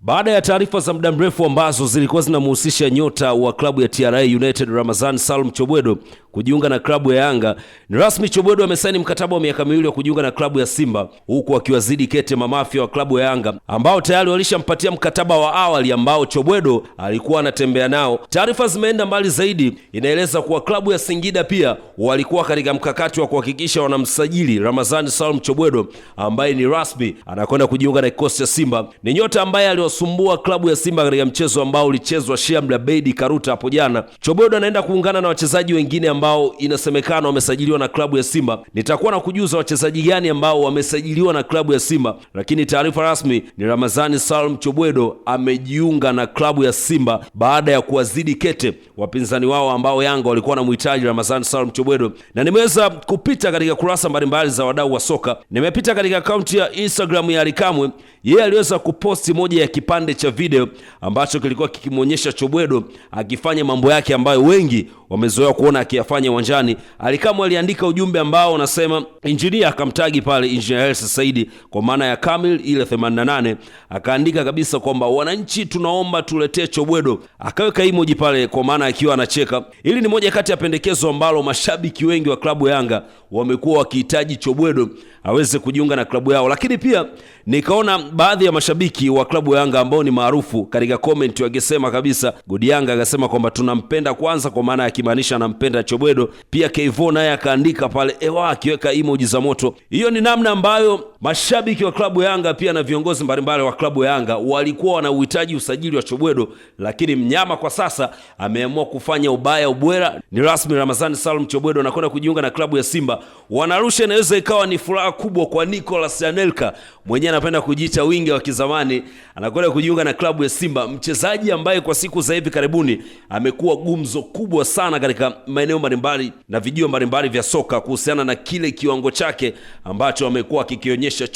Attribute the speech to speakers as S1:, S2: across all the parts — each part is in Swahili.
S1: Baada ya taarifa za muda mrefu ambazo zilikuwa zinamhusisha nyota wa klabu ya TRA United Ramazani Salum Chobwedo kujiunga na klabu ya Yanga, ni rasmi Chobwedo amesaini mkataba wa miaka miwili wa kujiunga na klabu ya Simba, huku akiwazidi kete mamafia wa klabu ya Yanga ambao tayari walishampatia mkataba wa awali ambao Chobwedo alikuwa anatembea nao. Taarifa zimeenda mbali zaidi, inaeleza kuwa klabu ya Singida pia walikuwa katika mkakati wa kuhakikisha wanamsajili Ramazani Salum Chobwedo ambaye ni rasmi anakwenda kujiunga na kikosi cha Simba. Ni nyota ambaye aliwasumbua klabu ya Simba katika mchezo ambao ulichezwa Sheikh Abeid Karuta hapo jana. Chobwedo anaenda kuungana na wachezaji wengine ambao inasemekana wamesajiliwa na klabu ya Simba. Nitakuwa na kujuza wachezaji gani ambao wamesajiliwa na klabu ya Simba, lakini taarifa rasmi ni Ramazani Salum Chobwedo amejiunga na klabu ya Simba baada ya kuwazidi kete wapinzani wao ambao Yanga walikuwa wanamhitaji Ramazani Salum Chobwedo. Na nimeweza kupita katika kurasa mbalimbali za wadau wa soka. Nimepita katika akaunti ya Instagram ya Ally Kamwe. Yeye aliweza kuposti moja ya kipande cha video ambacho kilikuwa kikimuonyesha Chobwedo akifanya mambo yake ambayo wengi wamezoea kuona akiyafanya uwanjani. Ally Kamwe aliandika ujumbe ambao unasema engineer, akamtagi pale engineer Hersi Said kwa maana ya Kamil ile 88, akaandika kabisa kwamba wananchi tunaomba tuletee Chobwedo, akaweka emoji pale kwa maana akiwa anacheka. Hili ni moja kati ya pendekezo ambalo mashabiki wengi wa klabu ya Yanga wamekuwa wakihitaji Chobwedo aweze kujiunga na klabu yao, lakini pia nikaona baadhi ya mashabiki wa klabu ya Yanga ambao ni maarufu katika comment wakisema kabisa, Godi Yanga akasema kwamba tunampenda kwanza, kwa maana akimaanisha anampenda Chobwedo. Pia Kevo naye akaandika pale ewa akiweka emoji za moto. Hiyo ni namna ambayo mashabiki wa klabu ya Yanga pia na viongozi mbalimbali wa klabu ya Yanga walikuwa wanauhitaji usajili wa Chobwedo, lakini mnyama kwa sasa ameamua kufanya ubaya ubwera. Ni rasmi Ramazani Salum Chobwedo anakwenda kujiunga na klabu ya Simba. Wanarusha inaweza ikawa ni furaha kubwa kwa Nicolas Anelka, mwenyewe anapenda kujiita winga wa kizamani, anakwenda kujiunga na klabu ya Simba, mchezaji ambaye kwa siku za hivi karibuni amekuwa gumzo kubwa sana katika maeneo mbalimbali na video mbalimbali vya soka kuhusiana na kile kiwango chake ambacho amekuwa akikionyesha.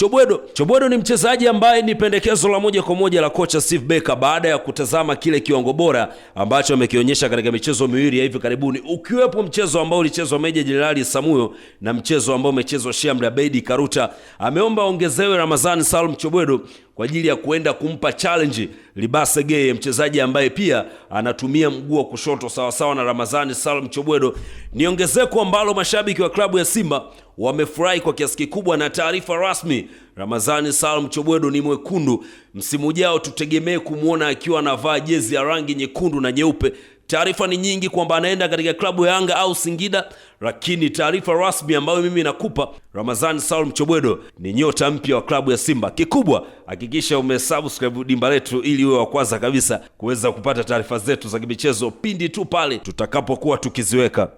S1: Chobwedo ni mchezaji ambaye ni pendekezo la moja kwa moja la kocha Steve Barker baada ya kutazama kile kiwango bora ambacho amekionyesha katika michezo miwili ya hivi karibuni, ukiwepo mchezo ambao ulichezwa Meja Jenerali Samuyo na mchezo ambao umechezwa Sheikh Abeid Karuta. Ameomba ongezewe Ramazani Salum Chobwedo kwa ajili ya kuenda kumpa challenge Libase Geye, mchezaji ambaye pia anatumia mguu wa kushoto sawa na Ramazani Salum Chobwedo. Ni ongezeko ambalo mashabiki wa klabu ya Simba wamefurahi kwa kiasi kikubwa, na taarifa rasmi Ramazani Salum Chobwedo ni mwekundu. Msimu ujao tutegemee kumuona akiwa anavaa jezi ya rangi nyekundu na nyeupe. Taarifa ni nyingi kwamba anaenda katika klabu ya Yanga au Singida, lakini taarifa rasmi ambayo mimi nakupa, Ramazani Salum Chobwedo ni nyota mpya wa klabu ya Simba. Kikubwa hakikisha umesubscribe dimba letu ili uwe wa kwanza kabisa kuweza kupata taarifa zetu za michezo pindi tu pale tutakapokuwa tukiziweka.